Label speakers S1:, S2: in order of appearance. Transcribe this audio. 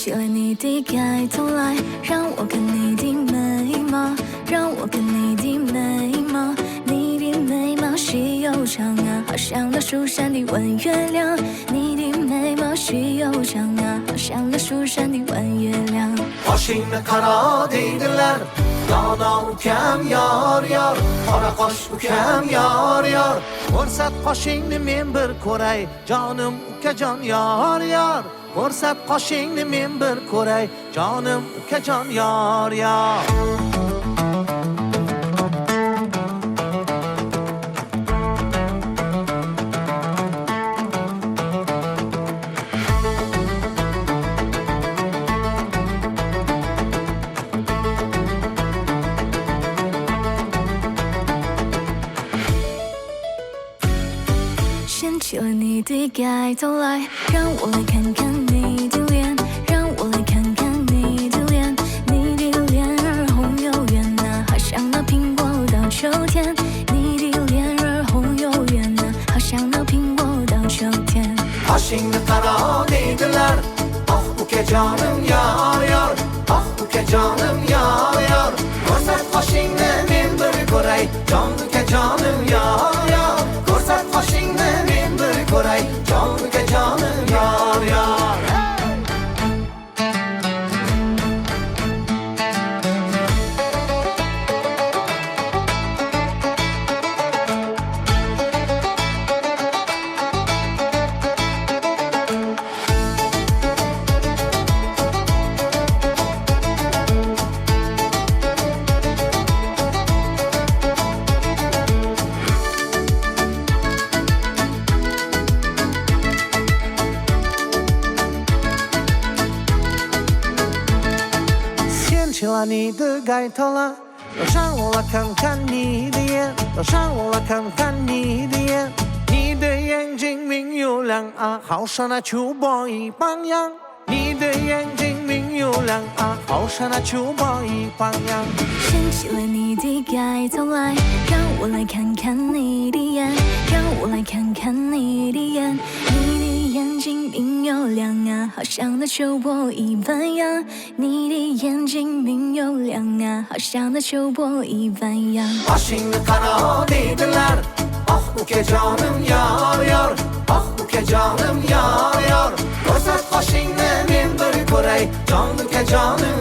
S1: 起了你的盖头来，让我看你的眉毛，让我看你的眉毛，你的眉毛细又长啊，好像那蜀山的弯月亮。你的眉毛细又长啊，好像那蜀山的弯月亮。
S2: Qoshingni qaro deydilar, dono ukam yor yor, qora qosh ukam yor yor. Ko'rsat qoshingni men bir ko'ray, jonim ukajon yor yor. Ko'rsat qoshingni men bir ko'ray, jonim ukajon yor yor.
S1: 掀起了你的盖头来，让我来看看你的脸，让我来看看你的脸，你的脸儿红又圆啊，好像那苹果到秋天。你的脸儿红又圆啊，好像那苹果到秋天。
S2: Qoshingni qaro deydilar, oh ukajonim yor yor, oh ukajonim yor yor. Ko'rsat qoshingni men bir ko'ray, jon ukajonim yor yor. Ko'rsat qoshingni men bir ko'ray, jon ukajonim yor yor.起了你的盖头了，让我来看看你的眼，让我来看看你的眼，你的眼睛明又亮啊，好像那秋波一般样。你的眼睛明又亮啊，好像那秋波一般样。
S1: 掀起了你的盖头来，让我来看看你的眼，让我来看看你的眼，你的眼睛明又亮啊，好像那秋波一般样。你的眼睛明又亮啊，好像那秋波一般样。
S2: Qoshingni qaro deydilar, oh ukajonim yor yor, oh ukajonim yor yor. Ko'rsat qoshingni men bir ko'ray, jon ukajonim